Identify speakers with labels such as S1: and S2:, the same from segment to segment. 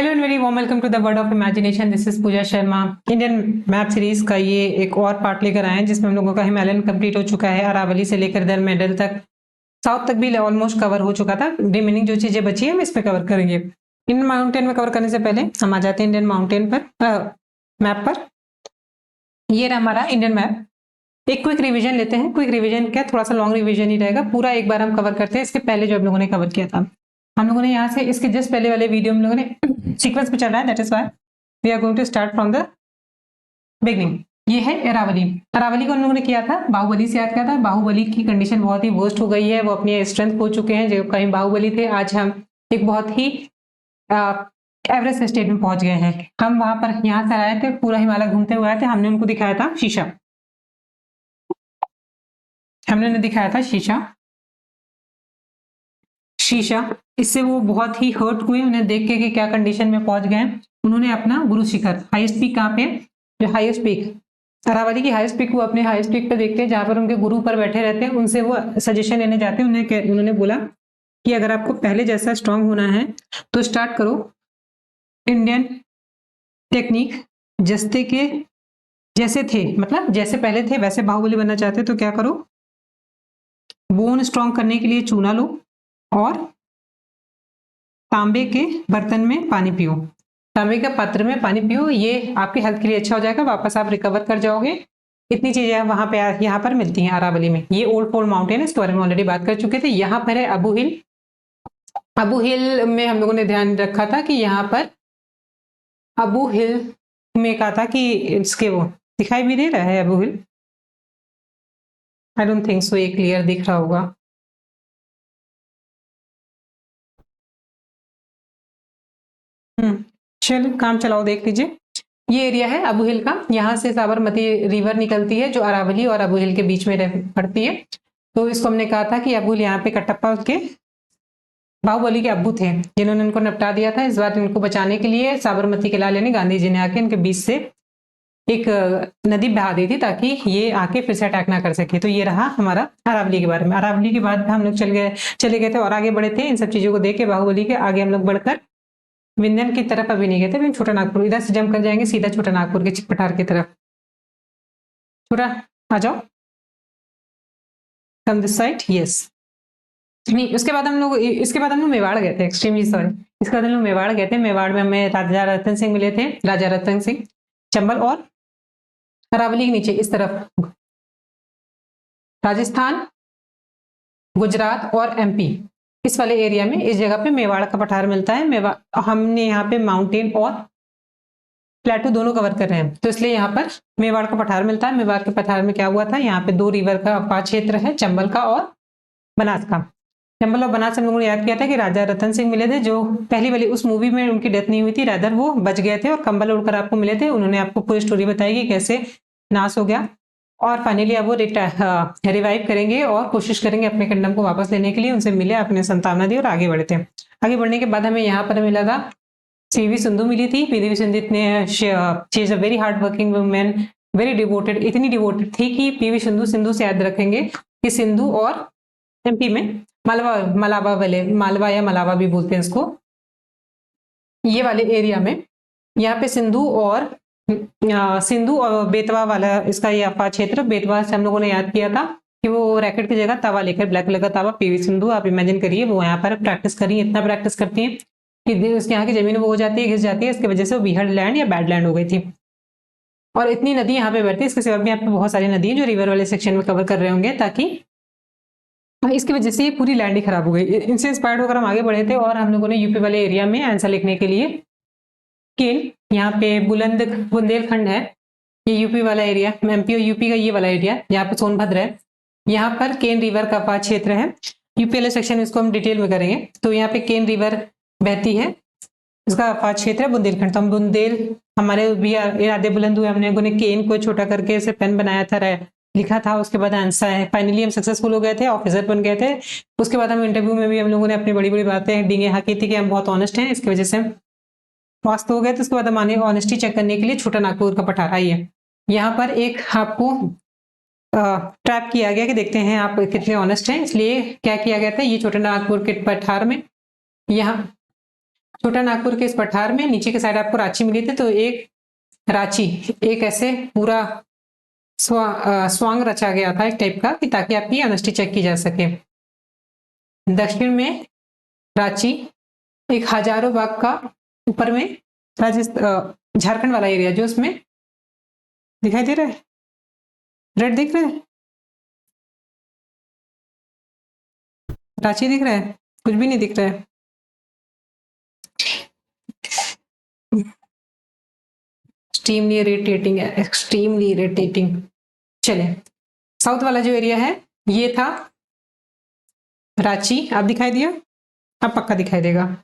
S1: Hello and very warm welcome to the world of imagination. This is Pooja Sharma. Indian map series का ये एक और part लेकर आए हैं जिसमें हम लोगों का हिमालयन कंप्लीट हो चुका है। अरावली से लेकर दर मेडल तक, साउथ तक भी ऑलमोस्ट कवर हो चुका था। रिमेनिंग जो चीजें बची है हम इसमें कवर करेंगे। इंडियन माउंटेन में कवर करने से पहले हम आ जाते हैं इंडियन माउंटेन पर, मैप पर। ये रहा हमारा इंडियन मैप। एक क्विक रिवीजन लेते हैं। क्विक रिवीजन क्या, थोड़ा सा लॉन्ग रिवीजन ही रहेगा, पूरा एक बार हम कवर करते हैं। इसके पहले जो हम लोगों ने कवर किया था, हम लोगों ने यहाँ से इसके जस्ट पहले वाले वीडियो हम लोगों ने सीक्वेंस में चल रहा है, that is why we are going to start from the beginning. ये है अरावली। अरावली को हम लोगों ने किया था, बाहुबली से याद किया था। बाहुबली की कंडीशन बहुत ही वर्स्ट हो गई है, वो अपनी स्ट्रेंथ खो चुके हैं। जो कहीं बाहुबली थे, आज हम एक बहुत ही एवरेज स्टेट में पहुंच गए हैं। हम वहां पर यहाँ से आए थे, पूरा हिमालय घूमते हुए आए थे। हमने उनको दिखाया था शीशा, हमने उन्हें दिखाया था शीशा। शीशा इससे वो बहुत ही हर्ट हुए, उन्हें देख के कि क्या कंडीशन में पहुंच गए। उन्होंने अपना गुरु शिखर, हाईएस्ट पीक कहाँ पे, जो हाईएस्ट पीक अरावली की हाईएस्ट पीक, वो अपने हाईएस्ट पीक पे देखते हैं जहां पर उनके गुरु पर बैठे रहते हैं। उनसे वो सजेशन लेने जाते हैं। उन्होंने बोला कि अगर आपको पहले जैसा स्ट्रांग होना है तो स्टार्ट करो इंडियन टेक्निक, जस्ते के जैसे थे, मतलब जैसे पहले थे वैसे बाहुबली बनना चाहते तो क्या करो, बोन स्ट्रांग करने के लिए चूना लो और तांबे के बर्तन में पानी पियो, तांबे के पात्र में पानी पियो। ये आपके हेल्थ के लिए अच्छा हो जाएगा, वापस आप रिकवर कर जाओगे। इतनी चीजें वहां पे यहाँ पर मिलती हैं अरावली में। ये ओल्ड फोल्ड माउंटेन है, इसके बारे में ऑलरेडी बात कर चुके थे। यहाँ पर है अबू हिल। अबू हिल में हम लोगों ने ध्यान रखा था कि यहाँ पर अबू हिल में कहा था कि इसके वो दिखाई भी दे रहा है अबू हिल, आई डोंट थिंक सो ये क्लियर दिख रहा होगा। चलो काम चलाओ, देख लीजिए। ये एरिया है अबू हिल का। यहाँ से साबरमती रिवर निकलती है जो अरावली और अबू हिल के बीच में पड़ती है। तो इसको हमने कहा था कि अबू हिल, यहाँ पे कटप्पा उसके बाहुबली के अब्बू थे जिन्होंने इनको निपटा दिया था। इस बार इनको बचाने के लिए साबरमती के लाल यानी गांधी जी ने आके इनके बीच से एक नदी बहा दी थी ताकि ये आके फिर से अटैक ना कर सके। तो ये रहा हमारा अरावली के बारे में। अरावली के बाद हम लोग चले गए थे और आगे बढ़े थे। इन सब चीजों को देख के बाहुबली के आगे हम लोग बढ़कर विंध्यन की तरफ अभी नहीं गए थे, छोटा नागपुर, इधर से जंप कर जाएंगे सीधा छोटा नागपुर के चिकपटार की तरफ। छोटा आ जाओ, कम दिस साइड, यस। नहीं, उसके बाद हम लोग मेवाड़ गए थे, एक्सट्रीमली सॉरी। इसके बाद हम लोग मेवाड़ गए थे। मेवाड़ में हमें राजा रतन सिंह मिले थे, राजा रतन सिंह। चंबल और अरावली के नीचे इस तरफ राजस्थान, गुजरात और एमपी, इस वाले एरिया में इस जगह पे मेवाड़ का पठार मिलता है। मेवाड़ हमने यहाँ पे माउंटेन और प्लेटू दोनों कवर कर रहे हैं, तो इसलिए यहाँ पर मेवाड़ का पठार मिलता है। मेवाड़ के पठार में क्या हुआ था, यहाँ पे दो रिवर का क्षेत्र है, चंबल का और बनास का। चंबल और बनास हम लोगों ने याद किया था कि राजा रतन सिंह मिले थे, जो पहली वाली उस मूवी में उनकी डेथ नहीं हुई थी, रादर वो बच गए थे और कंबल उड़कर आपको मिले थे। उन्होंने आपको पूरी स्टोरी बताई कि कैसे नाश हो गया और फाइनली अब वो रिवाइव करेंगे और कोशिश करेंगे अपने किंगडम को वापस लेने के लिए। उनसे मिले, अपने संतावना दी और आगे बढ़े थे। आगे बढ़ने के बाद हमें यहाँ पर मिला था पीवी सिंधु मिली थी। पीवी सिंधु इतने she is a very hard working women, very devoted. इतनी डिवोटेड थी कि पीवी सिंधु से याद रखेंगे कि सिंधु और एमपी में मलावा वाले, मालवा या मलावा भी बोलते हैं इसको, ये वाले एरिया में यहाँ पे सिंधु और बेतवा वाला इसका ये अपा क्षेत्र। बेतवा से हम लोगों ने याद किया था कि वो रैकेट की जगह तवा लेकर, ब्लैक कलर का तवा, पीवी सिंधु आप इमेजिन करिए वो यहाँ पर प्रैक्टिस करी, इतना प्रैक्टिस करती है कि उसके यहाँ की जमीन वो हो जाती है, घिस जाती है। इसकी वजह से वो बीहड़ लैंड या बैड लैंड हो गई थी। और इतनी नदी यहाँ पे बहती है, इसके सिवा भी यहाँ पे बहुत सारी नदी है जो रिवर वाले सेक्शन में कवर कर रहे होंगे, ताकि इसकी वजह से ये पूरी लैंड ही खराब हो गई। इनसे इंस्पायर्ड होकर हम आगे बढ़े थे और हम लोगों ने यूपी वाले एरिया में आंसर लिखने के लिए केन, यहाँ पे बुंदेलखंड है, ये यूपी वाला एरिया, एमपी और यूपी का ये वाला एरिया, यहाँ पे सोनभद्र है। यहाँ पर केन रिवर का अपार क्षेत्र है। यूपी वाले सेक्शन इसको हम डिटेल में करेंगे। तो यहाँ पे केन रिवर बहती है, इसका अपार क्षेत्र है बुंदेलखंड। तो हम बुंदेल, हमारे भी इरादे बुलंद हुए, हमने ने केन को छोटा करके ऐसे पेन बनाया था, लिखा था। उसके बाद आंसर है, फाइनली हम सक्सेसफुल हो गए थे, ऑफिसर बन गए थे। उसके बाद हम इंटरव्यू में भी हम लोगों ने अपनी बड़ी बड़ी बातें डींगे हाकी थी कि हम बहुत ऑनेस्ट हैं, इसकी वजह से हम पास तो हो गए। तो उसके बाद हमारे ऑनेस्टी चेक करने के लिए छोटा नागपुर का पठार आइए। यहाँ पर एक आपको ट्रैप किया गया कि देखते हैं आप कितने ऑनेस्ट हैं, इसलिए क्या किया गया था, ये छोटे नागपुर के पठार में यहाँ छोटा नागपुर के इस पठार में नीचे के साइड आपको रांची मिली थी, तो एक रांची एक ऐसे पूरा स्वांग रचा गया था एक टाइप का, कि ताकि आपकी ऑनेस्टी चेक की जा सके। दक्षिण में रांची एक हजारों बाग का ऊपर में राजस्थान झारखंड वाला एरिया जो उसमें दिखाई दे रहा है, रेड दिख रहा है, रांची दिख रहा है, कुछ भी नहीं दिख रहा है। एक्सट्रीमली इरिटेटिंग है, एक्सट्रीमली इरिटेटिंग। चले, साउथ वाला जो एरिया है ये था रांची, आप दिखाई दिया, अब पक्का दिखाई देगा।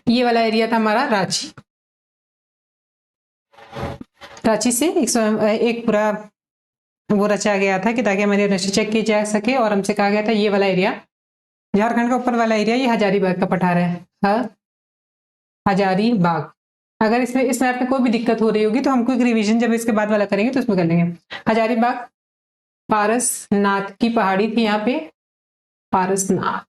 S1: ये वाला एरिया था हमारा रांची। रांची से एक पूरा वो रचा गया था कि ताकि हमारी ऑनेस्टी चेक की जा सके, और हमसे कहा गया था ये वाला एरिया झारखंड का ऊपर वाला एरिया ये हजारीबाग का पठार है। हजारीबाग। अगर इसमें इस मैप में कोई भी दिक्कत हो रही होगी तो हमको एक रिवीजन जब इसके बाद वाला करेंगे तो उसमें कर लेंगे। हजारीबाग पारसनाथ की पहाड़ी थी यहाँ पे, पारसनाथ,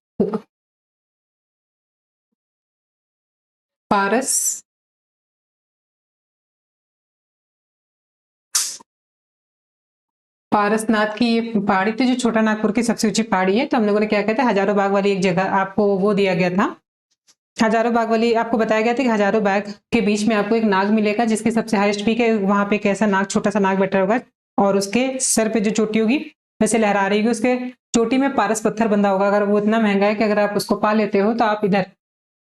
S1: पारसनाथ की ये पहाड़ी थी जो छोटा नागपुर की सबसे ऊंची पहाड़ी है। तो हम लोगों ने क्या कहते हैं, हजारों बाग वाली एक जगह आपको वो दिया गया था। हजारों बाग वाली आपको बताया गया था कि हजारों बाग के बीच में आपको एक नाग मिलेगा जिसकी सबसे हाईएस्ट पीक है, वहां पे कैसा नाग, छोटा सा नाग बैठा होगा और उसके सर पे जो चोटी होगी वैसे लहरा रही होगी, उसके चोटी में पारस पत्थर बंधा होगा। अगर वो इतना महंगा है कि अगर आप उसको पा लेते हो तो आप इधर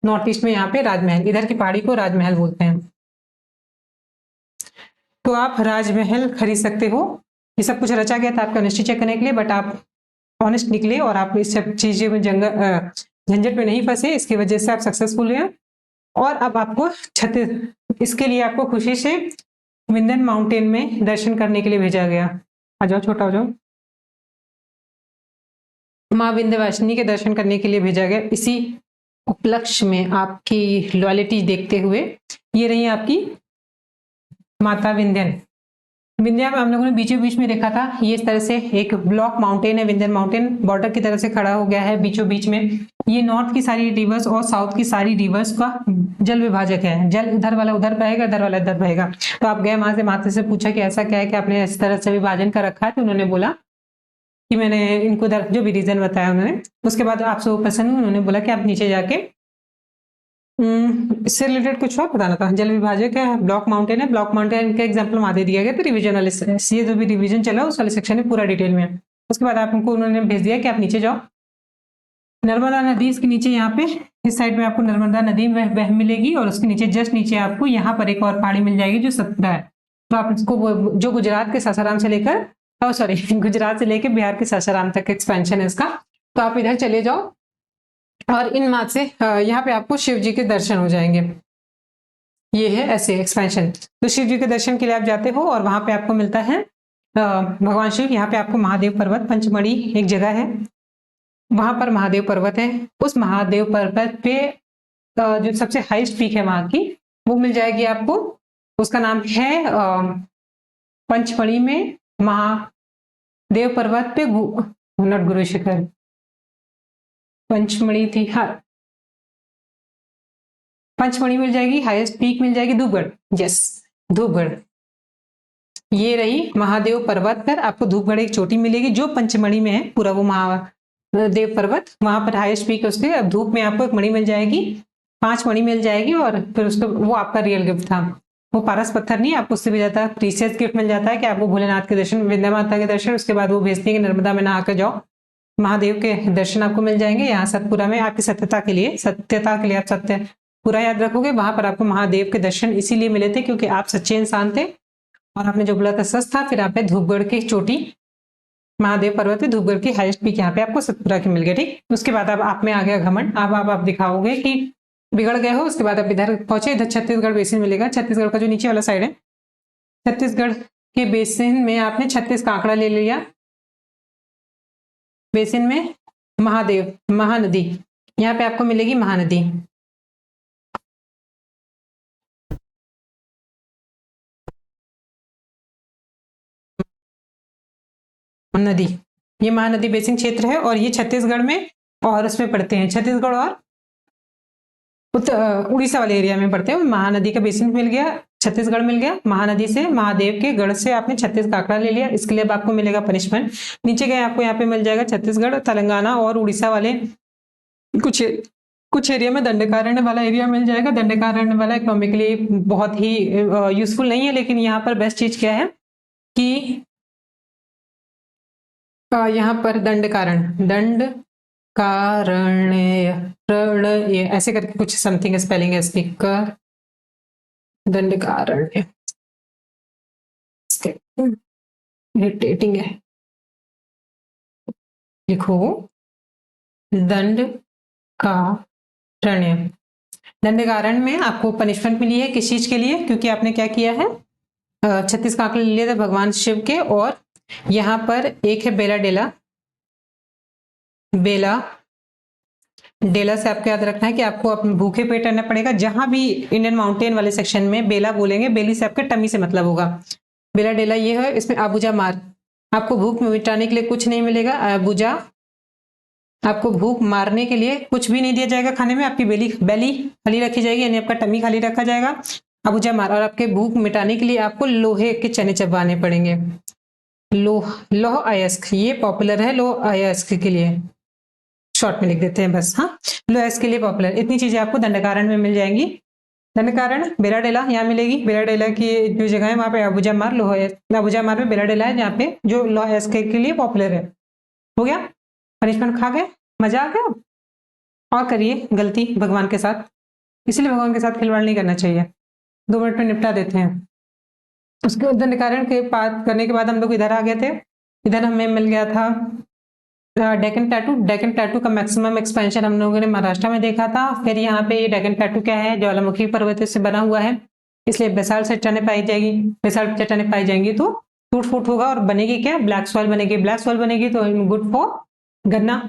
S1: नॉर्थ ईस्ट में यहाँ पे राजमहल, इधर की पहाड़ी को राजमहल बोलते हैं, तो आप राजमहल खरीद सकते हो। ये सब कुछ रचा गया था आपका ऑनेस्टी चेक करने के लिए, बट आप ऑनेस्ट निकले और आप इस सब चीजें में झंझट में नहीं फंसे, इसकी वजह से आप सक्सेसफुल हुए। और अब आपको छत्तीस इसके लिए आपको खुशी से विंध्यन माउंटेन में दर्शन करने के लिए भेजा गया। आ जाओ, छोटा हो जाओ। माँ विंध्यवासिनी के दर्शन करने के लिए भेजा गया। इसी उपलक्ष्य में आपकी लॉयल्टी देखते हुए ये रही आपकी माता विंध्यन। विंध्या में हम लोगों ने बीचों बीच में देखा था, ये इस तरह से एक ब्लॉक माउंटेन है, विंध्यन माउंटेन बॉर्डर की तरह से खड़ा हो गया है बीचों बीच में। ये नॉर्थ की सारी रिवर्स और साउथ की सारी रिवर्स का जल विभाजक है। जल इधर वाला उधर बहेगा, इधर वाला इधर बहेगा। तो आप गए वहां से, माता से पूछा कि ऐसा क्या है कि आपने इस तरह से विभाजन कर रखा है, तो उन्होंने बोला कि मैंने इनको जो भी रीजन बताया उन्होंने। उसके बाद आपसे वो पसंद, उन्होंने बोला कि आप नीचे जाके इससे रिलेटेड कुछ और बताना था। जल विभाजक है, ब्लॉक माउंटेन है, ब्लॉक माउंटेन का एग्जांपल वहां दे दिया गया, तो रिवीजन वाले ये जो भी रिवीजन चला उस वाले सेक्शन में पूरा डिटेल में। उसके बाद आपको उन्होंने भेज दिया कि आप नीचे जाओ। नर्मदा नदी इसके नीचे यहाँ पे इस साइड में आपको नर्मदा नदी बह मिलेगी, और उसके नीचे जस्ट नीचे आपको यहाँ पर एक और पहाड़ी मिल जाएगी जो 17 है। तो आप इसको जो गुजरात के सासाराम से लेकर सॉरी गुजरात से लेकर बिहार के सासाराम तक एक्सपेंशन है इसका। तो आप इधर चले जाओ और इन मार्ग से यहाँ पे आपको शिव जी के दर्शन हो जाएंगे। ये है ऐसे एक्सपेंशन। तो शिव जी के दर्शन के लिए आप जाते हो और वहां पे आपको मिलता है भगवान शिव। यहाँ पे आपको महादेव पर्वत पंचमढ़ी एक जगह है, वहां पर महादेव पर्वत है। उस महादेव पर्वत पे जो सबसे हाईएस्ट पीक है वहां की, वो मिल जाएगी आपको। उसका नाम है पंचमढ़ी में महादेव पर्वत पे नॉट गुरु शिखर, पंचमढ़ी थी, हाँ पंचमढ़ी मिल जाएगी। हाईएस्ट पीक मिल जाएगी धूपगढ़, यस धूपगढ़। ये रही महादेव पर्वत पर आपको धूपगढ़ एक चोटी मिलेगी जो पंचमढ़ी में है, पूरा वो महादेव पर्वत वहां पर हाईएस्ट पीक है उसके। अब धूप में आपको एक मणि मिल जाएगी, 5 मणि मिल जाएगी, और फिर उसको वो आपका रियल गिफ्ट था। वो पारस पत्थर नहीं, आपको उससे भी ज्यादा प्रीसियस गिफ्ट मिल जाता है कि आपको भोलेनाथ के दर्शन, विंध्या माता के दर्शन, उसके बाद वो भेजती है कि नर्मदा में नहा कर जाओ, महादेव के दर्शन आपको मिल जाएंगे। यहाँ सतपुरा में आपकी सत्यता के लिए आप सत्य पूरा याद रखोगे, वहां पर आपको महादेव के दर्शन इसीलिए मिले थे क्योंकि आप सच्चे इंसान थे और आपने जो बोला था सच था। फिर आप धूपगढ़ की चोटी महादेव पर्वत है, धूपगढ़ की हाईएस्ट पीक यहाँ पे आपको सतपुरा की मिल गई, ठीक। उसके बाद अब आप में आ गया घमंड। अब आप दिखाओगे कि बिगड़ गए हो। उसके बाद आप इधर पहुंचे, इधर छत्तीसगढ़ बेसिन मिलेगा। छत्तीसगढ़ का जो नीचे वाला साइड है, छत्तीसगढ़ के बेसिन में आपने 36 का आंकड़ा ले लिया। बेसिन में महादेव महानदी, यहाँ पे आपको मिलेगी महानदी। नदी, ये महानदी बेसिन क्षेत्र है और ये छत्तीसगढ़ में और उसमें पड़ते हैं, छत्तीसगढ़ और उड़ीसा वाले एरिया में पड़ते हैं। महानदी का बेसिन मिल गया, छत्तीसगढ़ मिल गया, महानदी से महादेव के गढ़ से आपने छत्तीस का आंकड़ा ले लिया, इसके लिए अब आपको मिलेगा पनिशमेंट। नीचे गए आपको यहाँ पे मिल जाएगा छत्तीसगढ़, तेलंगाना और उड़ीसा वाले कुछ एरिया में दंडकारण्य वाला एरिया मिल जाएगा। दंडकारण्य वाला इकोनॉमिकली बहुत ही यूजफुल नहीं है, लेकिन यहाँ पर बेस्ट चीज क्या है कि यहाँ पर दंड कारण्य ऐसे करके कुछ समथिंग स्पेलिंग है इसकी, दंड कारण्य इरिटेटिंग है, लिखो दंड कारण्य। दंडकारण्य में आपको पनिशमेंट मिली है किस चीज के लिए, क्योंकि आपने क्या किया है, 36 का आंकड़ा ले लिया था भगवान शिव के, और यहाँ पर एक है बेला डेला से आपको याद रखना है कि आपको अपने भूखे पेट रहना पड़ेगा। जहां भी इंडियन माउंटेन वाले सेक्शन में बेला बोलेंगे, बेली से आपके टमी से मतलब होगा। बेला डेला ये है, इसमें आबूजा मार, आपको भूख मिटाने के लिए कुछ नहीं मिलेगा। आबूजा, आपको भूख मारने के लिए कुछ भी नहीं दिया जाएगा खाने में, आपकी बेली खाली रखी जाएगी, यानी आपका टमी खाली रखा जाएगा। आबूजा मार, और आपके भूख मिटाने के लिए आपको लोहे के चने चबाने पड़ेंगे। लोह अयस्क, ये पॉपुलर है, लोह अयस्क के लिए शॉर्ट में लिख देते हैं बस। हाँ, लोह अयस्क के लिए पॉपुलर, इतनी चीजें आपको दंडकारण्य में मिल जाएंगी। दंडकारण्य बेलाडेला यहाँ मिलेगी, बेलाडेला की जो जगह है वहां पे आबूजा मार, आबूजा मार में बेलाडेला है जहाँ पे जो लोह अयस्क के लिए पॉपुलर है। हो गया, पनिशमेंट खा गए, मजा आ गया। और करिए गलती भगवान के साथ, इसलिए भगवान के साथ खिलवाड़ नहीं करना चाहिए। 2 मिनट में निपटा देते हैं। उसके दंडकारण्य के बात करने के बाद हम लोग इधर आ गए थे। इधर हमें मिल गया था डेक्कन प्लेटू का मैक्सिमम एक्सपेंशन हम लोगों ने महाराष्ट्र में देखा था। फिर यहाँ पे ये डेक्कन प्लेटू क्या है, ज्वालामुखी पर्वत से बना हुआ है, इसलिए बेसाल्ट चट्टानें पाई जाएगी। बेसाल्ट चट्टानें पाई जाएंगी तो टूट फूट होगा और बनेगी क्या, ब्लैक सॉइल बनेगी। ब्लैक सॉइल बनेगी तो गुड फॉर गन्ना।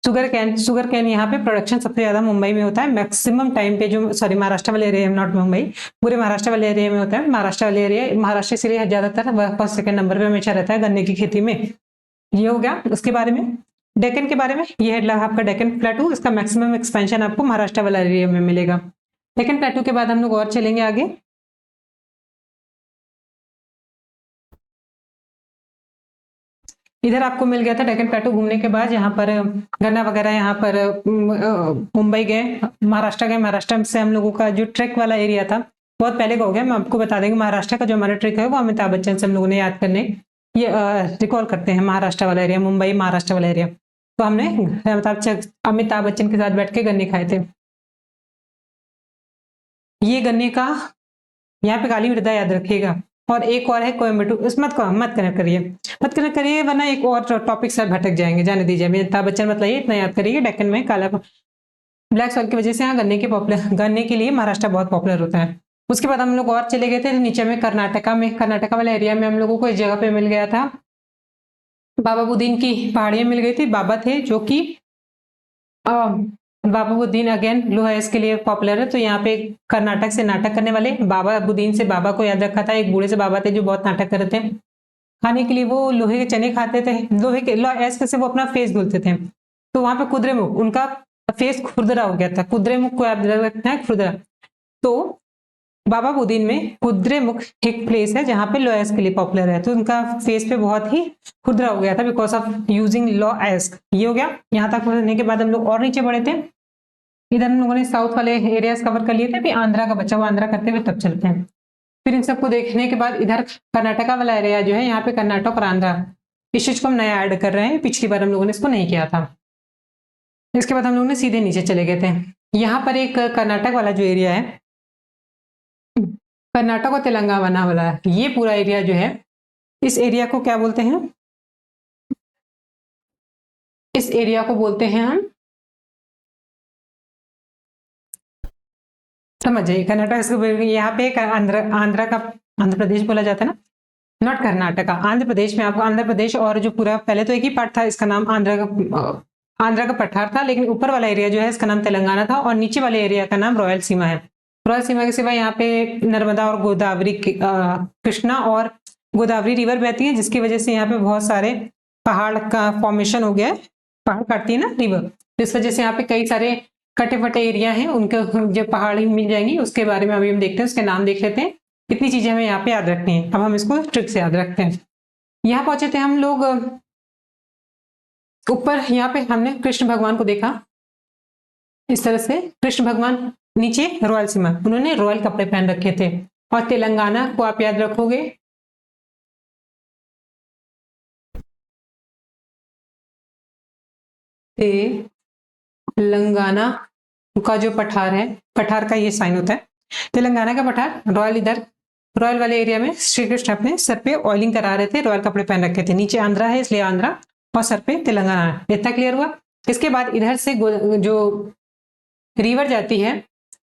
S1: शुगर कैन यहाँ पे प्रोडक्शन सबसे ज्यादा मुंबई में होता है मैक्सिमम टाइम पे, जो सॉरी महाराष्ट्र वाले एरिया में, नॉट मुंबई, पूरे महाराष्ट्र वाले एरिया में होता है। महाराष्ट्र वाले एरिया, महाराष्ट्र इसलिए ज्यादातर फर्स्ट सेकंड नंबर पे हमेशा रहता है गन्ने की खेती में। ये हो गया उसके बारे में। डेक्कन के बारे में, ये है आपका डेक्कन प्लेटू, इसका मैक्सिमम एक्सपेंशन आपको महाराष्ट्र वाला एरिया में मिलेगा। डेक्कन प्लेटू के बाद हम लोग और चलेंगे आगे। इधर आपको मिल गया था डेक्कन प्लेटू घूमने के बाद, यहाँ पर गन्ना वगैरह, यहाँ पर मुंबई गए, महाराष्ट्र गए। महाराष्ट्र से हम लोगों का जो ट्रैक वाला एरिया था बहुत पहले का हो गया, मैं आपको बता देंगे। महाराष्ट्र का जो हमारा ट्रिक है वो अमिताभ बच्चन से हम लोगों ने याद करने, ये रिकॉल करते हैं महाराष्ट्र वाला एरिया, मुंबई महाराष्ट्र वाला एरिया। तो हमने अमिताभ बच्चन के साथ बैठ के गन्ने खाए थे। ये गन्ने का, यहाँ पे काली मृदा याद रखिएगा। और एक और है कोयम्बटूर, इस मत कनेक्ट करिए वरना एक और टॉपिक से भटक जाएंगे, जाने दीजिए। अमिताभ बच्चन मतलब ये इतना याद करिए, डेक्कन में काला ब्लैक सॉइल की वजह से यहाँ गन्ने के लिए महाराष्ट्र बहुत पॉपुलर होता है। उसके बाद हम लोग और चले गए थे नीचे में, कर्नाटका वाले एरिया में हम लोगों को इस जगह पे मिल गया था, बाबा बुदीन की पहाड़ियां मिल गई थी। बाबा थे जो कि बाबा बुद्दीन अगेन लोहा इसके लिए पॉपुलर है। तो यहाँ पे कर्नाटक से नाटक करने वाले बाबा बुद्दीन से बाबा को याद रखा था। एक बूढ़े से बाबा थे जो बहुत नाटक कर रहे थे। खाने के लिए वो लोहे के चने खाते थे, लोहे के ऐसे से वो अपना फेस धुलते थे। तो वहां पे कुद्रेमुख, उनका फेस खुरदरा हो गया था। कुद्रेमुख को याद रखना है, खुरदरा। तो बाबा बुद्दीन में कुद्रेमुख एक प्लेस है जहाँ पे लॉयस के लिए पॉपुलर है। तो उनका फेस पे बहुत ही खुरदरा हो गया था बिकॉज ऑफ यूजिंग लॉयस। ये हो गया। यहाँ तक पहुंचने के बाद हम लोग और नीचे बढ़े थे। इधर हम लोगों ने साउथ वाले एरियाज कवर कर लिए थे, फिर आंध्रा का बच्चा हुआ आंध्रा करते हुए तब चलते हैं। फिर इन सबको देखने के बाद इधर कर्नाटका वाला एरिया जो है, यहाँ पे कर्नाटक और आंध्रा, इस चीज को हम नया ऐड कर रहे हैं। पिछली बार हम लोगों ने इसको नहीं किया था। इसके बाद हम लोग ने सीधे नीचे चले गए थे। यहाँ पर एक कर्नाटक वाला जो एरिया है, कर्नाटक और तेलंगाना वाला, ये पूरा एरिया जो है, इस एरिया को क्या बोलते हैं? इस एरिया को बोलते हैं हम, समझ जाइए, कर्नाटक। यहाँ पे आंध्र प्रदेश बोला जाता है ना, नॉट कर्नाटका। आंध्र प्रदेश में आपको आंध्र प्रदेश और जो पूरा, पहले तो एक ही पार्ट था, इसका नाम आंध्र का पठार था, लेकिन ऊपर वाला एरिया जो है इसका नाम तेलंगाना था और नीचे वाले एरिया का नाम रॉयल सीमा है। रॉयल सीमा के सिवा यहाँ पे नर्मदा और गोदावरी, कृष्णा और गोदावरी रिवर बहती है, जिसकी वजह से यहाँ पे बहुत सारे पहाड़ का फॉर्मेशन हो गया है। पहाड़ काटती है ना रिवर, इस वजह से यहाँ पे कई सारे कटे फटे एरिया हैं उनके जब पहाड़ी मिल जाएंगी उसके बारे में अभी हम देखते हैं, उसके नाम देख लेते हैं। इतनी चीजें हमें यहाँ पे याद रखनी है। अब हम इसको ट्रिक से याद रखते हैं। यहाँ पहुंचे थे हम लोग ऊपर, यहाँ पे हमने कृष्ण भगवान को देखा इस तरह से। कृष्ण भगवान नीचे रॉयल सीमा, उन्होंने रॉयल कपड़े पहन रखे थे। और तेलंगाना को आप याद रखोगे, तेलंगाना का जो पठार है, पठार का ये साइन होता है तेलंगाना का पठार। रॉयल इधर रॉयल वाले एरिया में श्री कृष्ण अपने सर पे ऑयलिंग करा रहे थे, रॉयल कपड़े पहन रखे थे। नीचे आंध्रा है इसलिए आंध्रा, और सर पे तेलंगाना है। इतना क्लियर हुआ। इसके बाद इधर से जो रिवर जाती है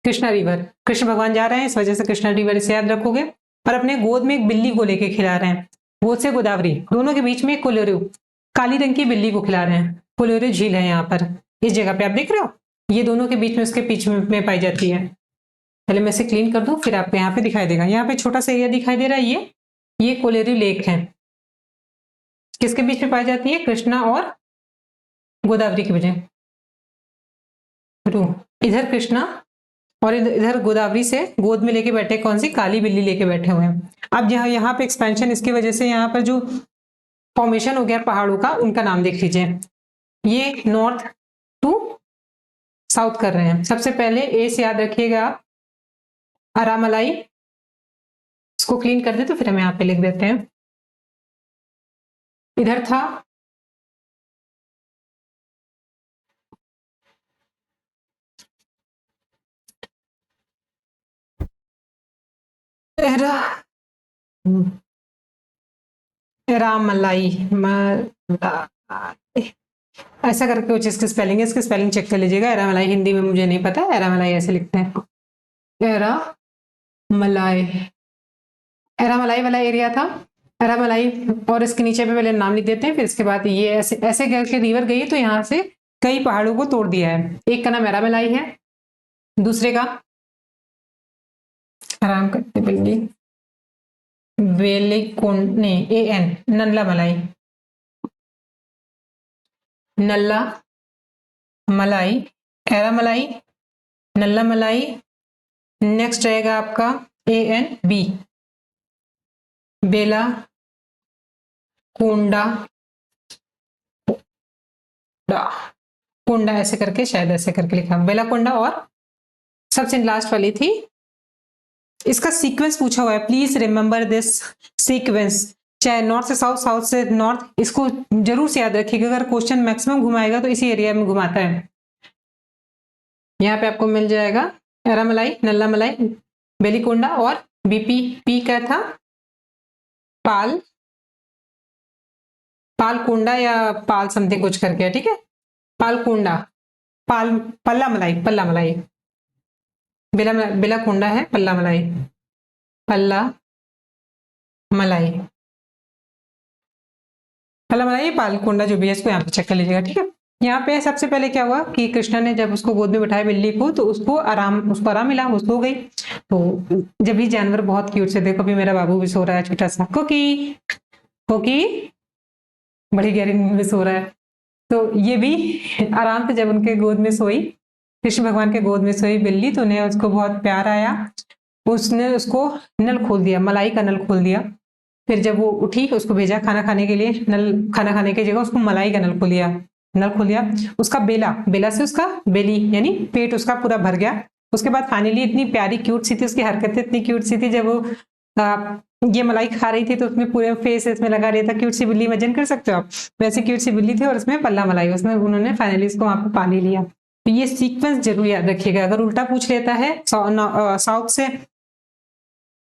S1: कृष्णा रिवर, कृष्ण भगवान जा रहे हैं इस वजह से कृष्णा रिवर इसे याद रखोगे। और अपने गोद में एक बिल्ली को लेके खिला रहे हैं, गोद से गोदावरी, दोनों के बीच में कोलोरू, काली रंग की बिल्ली को खिला रहे हैं। कोलोरू झील है यहाँ पर, इस जगह पे आप देख रहे हो, ये दोनों के बीच में उसके पीछे में पाई जाती है। पहले मैं इसे क्लीन कर दूं फिर आपको यहाँ पे दिखाई देगा। यहाँ पे छोटा सा एरिया दिखाई दे रहा है, ये कोलेरू लेक है। किसके बीच में पाई जाती है? कृष्णा और गोदावरी के बीच में। इधर कृष्णा और इधर गोदावरी से गोद में लेके बैठे कौन सी? काली बिल्ली लेके बैठे हुए हैं। अब यहाँ पे एक्सपेंशन, इसकी वजह से यहाँ पर जो फॉर्मेशन हो गया पहाड़ों का, उनका नाम देख लीजिए। ये नॉर्थ टू साउथ कर रहे हैं। सबसे पहले ए से याद रखिएगा अरामलाई, इसको क्लीन कर दे तो फिर हम यहाँ पे लिख देते हैं। इधर था रामलाई, ऐसा करके कुछ इसकी स्पेलिंग है, इसकी स्पेलिंग चेक कर लीजिएगा। एरामलाई हिंदी में मुझे नहीं पता, एरामलाई ऐसे लिखते हैं। एरामलाई, एरामलाई वाला एरिया था, एरामलाई। और इसके नीचे पे पहले नाम लिख देते हैं, फिर इसके बाद ये ऐसे ऐसे करके रिवर गई तो यहाँ से कई पहाड़ों को तोड़ दिया है। एक का नाम एरामलाई है, दूसरे का आराम करते बिल्ली वेलिकोंड AN नल्ला मलाई, नल्ला मलाई, एरामलाई, नल्ला मलाई। नेक्स्ट रहेगा आपका ANB बेला कोंडा, कोंडा ऐसे करके, शायद ऐसे करके लिखा बेला कोंडा। और सबसे लास्ट वाली थी, इसका सीक्वेंस पूछा हुआ है, प्लीज रिमेंबर दिस सीक्वेंस। चाहे नॉर्थ से साउथ, साउथ से नॉर्थ, इसको जरूर से याद रखिएगा। अगर क्वेश्चन मैक्सिमम घुमाएगा तो इसी एरिया में घुमाता है। यहाँ पे आपको मिल जाएगा एरामलाई, नल्ला मलाई, बेलीकोंडा और BP। पी क्या था? पाल, पालकोंडा या पाल समथिंग कुछ करके, ठीक है। पालकोंडा, पाल, पल्ला मलाई, पल्ला मलाई, बेला कोंडा है, पल्ला मलाई, पल्ला मलाई, पल्ला मलाई, पालकोंडा जो भी है, इसको यहाँ पे चेक कर लीजिएगा, ठीक है। यहाँ पे सबसे पहले क्या हुआ कि कृष्णा ने जब उसको गोद में बैठाया बिल्ली को, तो उसको आराम मिला, वो सो गई। तो जब भी जानवर बहुत क्यूट से, देखो अभी मेरा बाबू भी सो रहा है छोटा सा, कोकी कोकी, बड़ी गहरी नींद में सो रहा है। तो ये भी आराम से जब उनके गोद में सोई, कृष्ण भगवान के गोद में सोई बिल्ली, तो उन्हें उसको बहुत प्यार आया। उसने उसको नल खोल दिया, मलाई का नल खोल दिया। फिर जब वो उठी, उसको भेजा खाना खाने के लिए। खाना खाने की जगह उसको मलाई का नल खोल दिया। उसका बेला से उसका बेली यानी पेट उसका पूरा भर गया। उसके बाद फाइनली इतनी प्यारी क्यूट सी थी, उसकी हरकतें इतनी क्यूट सी थी, जब वो ये मलाई खा रही थी तो उसमें पूरे फेस इसमें लगा रहा था। क्यूट सी बिल्ली, इमेजिन कर सकते हो आप, वैसे क्यूट सी बिल्ली थी। और उसमें पल्ला मलाई, उसमें उन्होंने फाइनली इसको वहां पर पानी लिया। तो ये सीक्वेंस जरूर याद रखिएगा। अगर उल्टा पूछ लेता है, साउथ से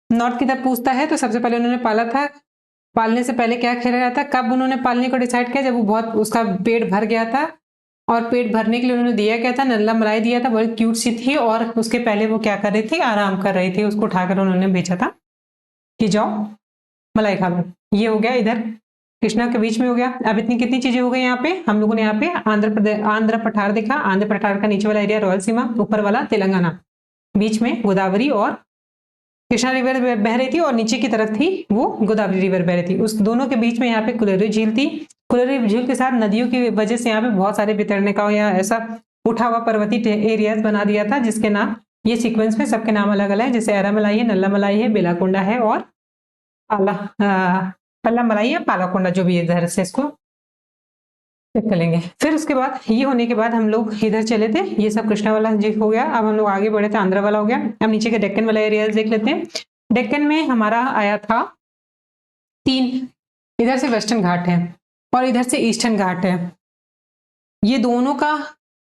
S1: नॉर्थ की तरफ पूछता है, तो सबसे पहले उन्होंने पाला था। पालने से पहले क्या खेल रहा था? कब उन्होंने पालने को डिसाइड किया? जब वो बहुत, उसका पेट भर गया था। और पेट भरने के लिए उन्होंने दिया क्या था? नल्ला मलाई दिया था, बड़ी क्यूट सी थी। और उसके पहले वो क्या कर रही थी? आराम कर रही थी। उसको उठाकर उन्होंने भेजा था कि जाओ मलाई खा लो। ये हो गया, इधर कृष्णा के बीच में हो गया। अब इतनी कितनी चीजें हो गई यहाँ पे। हम लोगों ने यहाँ पे आंध्र पठार देखा। आंध्र पठार का नीचे वाला एरिया रॉयल सीमा, ऊपर वाला तेलंगाना, बीच में गोदावरी और कृष्णा रिवर बह रही थी, और नीचे की तरफ थी वो गोदावरी रिवर बह रही थी। उस दोनों के बीच में यहाँ पे कुलेरू झील थी। कुलेरू झील के साथ नदियों की वजह से यहाँ पे बहुत सारे बितरने का या ऐसा उठा हुआ पर्वतीय एरियाज बना दिया था, जिसके नाम ये सीक्वेंस में सबके नाम अलग अलग है, जैसे एरामलाई है, नल्लामलाई है, बेलाकोंडा है और पल्लामलाई या पालाकोंडा, जो भी इधर से इसको चेक कर लेंगे। फिर उसके बाद ये होने के बाद हम लोग इधर चले थे, ये सब कृष्णा वाला जी हो गया। अब हम लोग आगे बढ़े थे, आंध्र वाला हो गया। अब नीचे के डेक्कन वाला एरिया देख लेते हैं। डेक्कन में हमारा आया था 3, इधर से वेस्टर्न घाट है और इधर से ईस्टर्न घाट है। ये दोनों का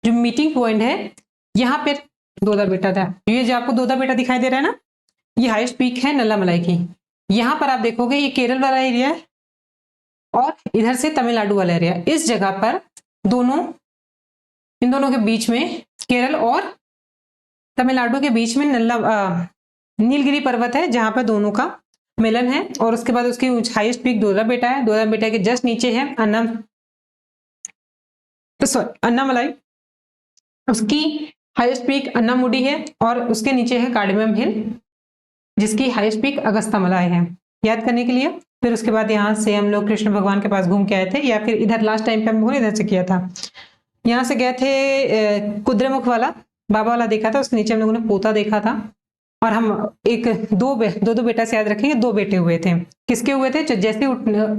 S1: जो मीटिंग पॉइंट है, यहाँ पे दोदा बेटा था। ये जो आपको दोदा बेटा दिखाई दे रहा है ना, ये हाईएस्ट पीक है नल्लामलाई की। यहाँ पर आप देखोगे ये केरल वाला एरिया है और इधर से तमिलनाडु वाला एरिया। इस जगह पर इन दोनों के बीच में, केरल और तमिलनाडु के बीच में नीलगिरी पर्वत है, जहां पर दोनों का मिलन है। और उसके बाद उसकी हाईएस्ट पीक दोदा बेटा है। दोदा बेटा के जस्ट नीचे है अन्नामलाई, उसकी हाईएस्ट पीक अन्नामुडी है और उसके नीचे है कार्डेमम हिल, जिसकी हाईएस्ट पीक अगस्त्यामलाई है, याद करने के लिए। फिर उसके बाद यहाँ से हम लोग कृष्ण भगवान के पास घूम के आए थे, या फिर इधर लास्ट टाइम पे हम लोगों ने इधर से किया था। यहाँ से गए थे कुद्रेमुख वाला बाबा वाला देखा था, उसके नीचे हम लोगों ने पोता देखा था। और हम दो बेटा से याद रखेंगे, 2 बेटे हुए थे। किसके हुए थे? जैसे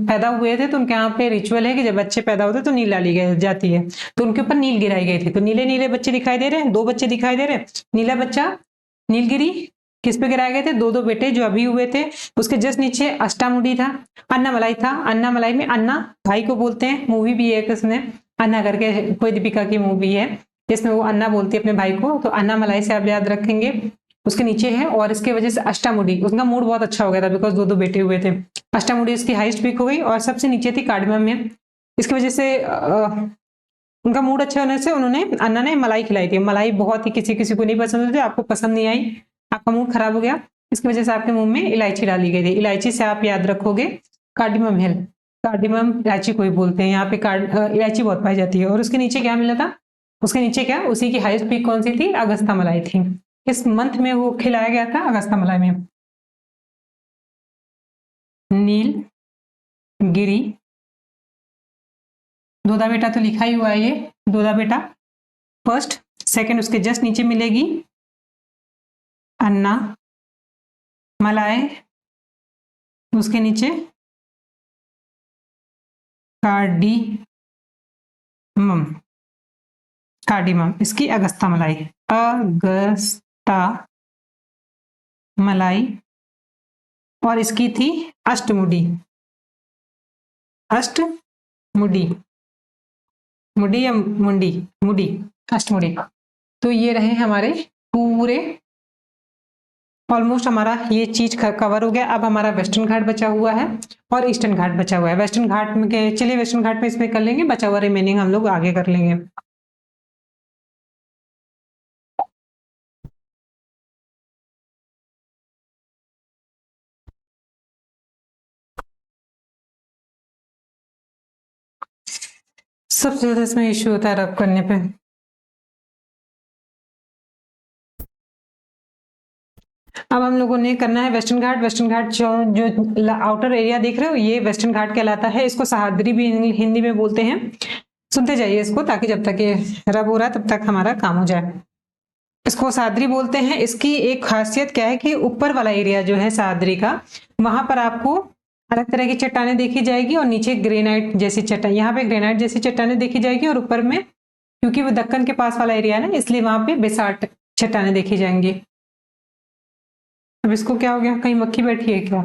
S1: पैदा हुए थे तो उनके यहाँ पे रिचुअल है कि जब बच्चे पैदा होते तो नील डाली जाती है, तो उनके ऊपर नील गिराई गई थी। तो नीले नीले बच्चे दिखाई दे रहे हैं, 2 बच्चे दिखाई दे रहे हैं। नीला बच्चा नीलगिरी किस पे गिराए गए थे? 2 बेटे जो अभी हुए थे। उसके जस्ट नीचे अष्टामुडी था, अन्नामलाई था। अन्नामलाई में अन्ना भाई को बोलते हैं, मूवी भी है उसमें अन्ना करके, कोई दीपिका की मूवी है जिसमें वो अन्ना बोलती है अपने भाई को, तो अन्नामलाई से आप याद रखेंगे। उसके नीचे है और इसके वजह से अष्टामुडी, उसका मूड बहुत अच्छा हो गया था बिकॉज 2 बेटे हुए थे। अष्टामुडी उसकी हाईएस्ट पीक हो गई और सबसे नीचे थी कार्डमम में। इसकी वजह से उनका मूड अच्छा होने से उन्होंने अन्ना ने मलाई खिलाई थी। मलाई बहुत ही किसी किसी को नहीं पसंद होती, आपको पसंद नहीं आई, आपका मूड खराब हो गया, इसकी वजह से आपके मुंह में इलायची डाली गई थी। इलायची से आप याद रखोगे कार्डिमम हिल, कार्डिमम इलायची को ही बोलते हैं, यहाँ पे इलायची बहुत पाई जाती है। और उसके नीचे क्या मिला था? उसके नीचे क्या, उसी की हाईएस्ट पीक कौन सी थी? अगस्त्यामलाई थी। इस मंथ में वो खिलाया गया था अगस्त्यामलाई में। नील गिरी दोदा बेटा तो लिखा ही हुआ है, ये दोदा बेटा फर्स्ट। सेकंड उसके जस्ट नीचे मिलेगी अन्ना मलाई, उसके नीचे कार्डिमम, इसकी अगस्त्यामलाई, अगस्त्यामलाई। और इसकी थी अष्टमुडी, अष्टमुडी, मुडी या मुंडी, मुडी, अष्टमुडी। तो ये रहे हमारे पूरे, ऑलमोस्ट हमारा ये चीज कवर हो गया। अब हमारा वेस्टर्न घाट बचा हुआ है और ईस्टर्न घाट बचा हुआ है। वेस्टर्न घाट में चलिए वेस्टर्न घाट में इसमें कर लेंगे, बचा हुआ रिमेनिंग हम लोग आगे कर लेंगे। सबसे ज्यादा इसमें इश्यू होता है रब करने पे। अब हम लोगों ने करना है वेस्टर्न घाट। वेस्टर्न घाट जो आउटर एरिया देख रहे हो, ये वेस्टर्न घाट कहलाता है। इसको सह्याद्री भी हिंदी में बोलते हैं। सुनते जाइए इसको, ताकि जब तक ये रब हो रहा है तब तक हमारा काम हो जाए। इसको सह्याद्री बोलते हैं। इसकी एक खासियत क्या है कि ऊपर वाला एरिया जो है सह्याद्री का, वहां पर आपको अलग तरह की चट्टानें देखी जाएगी और नीचे ग्रेनाइट जैसी चट्टान, यहाँ पे ग्रेनाइट जैसी चट्टानें देखी जाएगी और ऊपर में, क्योंकि वो दक्कन के पास वाला एरिया है ना, इसलिए वहां पे बेसाल्ट चट्टानें देखी जाएंगी। अब इसको क्या हो गया, कहीं मक्खी बैठी है क्या?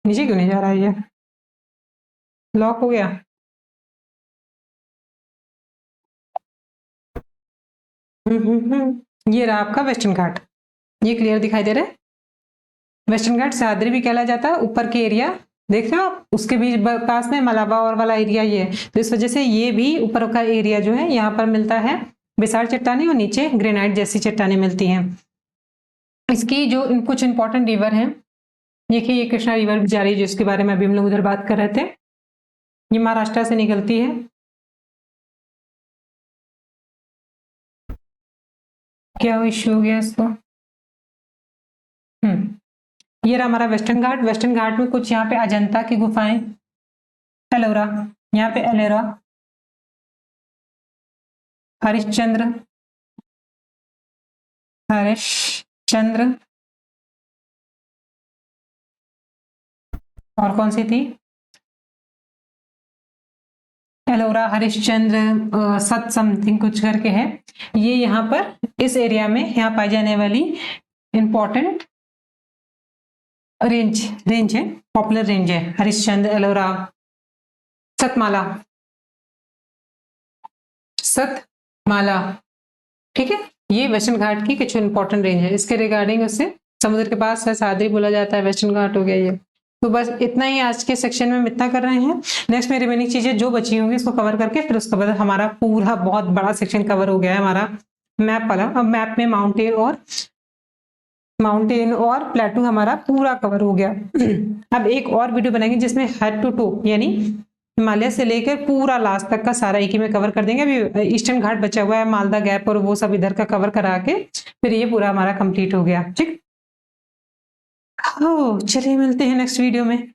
S1: नीचे क्यों नहीं जा रहा है? ये लॉक हो गया। ये रहा आपका वेस्टर्न घाट, ये क्लियर दिखाई दे रहा है। वेस्टर्न घाट सह्याद्री भी कहला जाता है। ऊपर के एरिया देख रहे हो आप, उसके बीच पास में मलाबा और वाला एरिया ये है, तो इस वजह से ये भी ऊपर का एरिया जो है यहाँ पर मिलता है बेसाल्ट चट्टानें और नीचे ग्रेनाइट जैसी चट्टानें मिलती हैं। इसकी जो कुछ इंपॉर्टेंट रिवर हैं, देखिए ये कृष्णा रिवर भी जा रही है, जिसके बारे में अभी हम लोग उधर बात कर रहे थे। ये महाराष्ट्र से निकलती है। क्या इश्यू हो गया इसको? ये रहा हमारा वेस्टर्न घाट। वेस्टर्न घाट में कुछ यहाँ पे अजंता की गुफाएं, एलोरा, यहाँ पे एलोरा हरिश्चंद्र, हरिश्चंद्र, और कौन सी थी, एलोरा, हरिश्चंद्र, सत समथिंग कुछ करके है। ये यहाँ पर इस एरिया में यहाँ पाई जाने वाली इंपॉर्टेंट रेंज है, पॉपुलर रेंज है, हरिश्चंद्र, एलोरा, सतमाला, सतमाला, ठीक है। ये वेस्टर्न घाट की कुछ इंपॉर्टेंट रेंज है। इसके रिगार्डिंग उससे समुद्र के पास है, सादरी बोला जाता है, वेस्टर्न घाट हो गया ये। तो बस इतना ही आज के सेक्शन में हम इतना कर रहे हैं। नेक्स्ट में रिमेनिंग चीजें जो बची होंगी इसको कवर करके फिर उसके बाद हमारा पूरा बहुत बड़ा सेक्शन कवर हो गया है हमारा मैप वाला। अब मैप में माउंटेन और प्लेटू हमारा पूरा कवर हो गया। अब एक और वीडियो बनाएंगे जिसमें हेड टू टो यानी हिमालय से लेकर पूरा लास्ट तक का सारा एक ही में कवर कर देंगे। अभी ईस्टर्न घाट बचा हुआ है, मालदा गैप और वो सब इधर का कवर करा के फिर ये पूरा हमारा कंप्लीट हो गया। ठीक, चलिए मिलते हैं नेक्स्ट वीडियो में।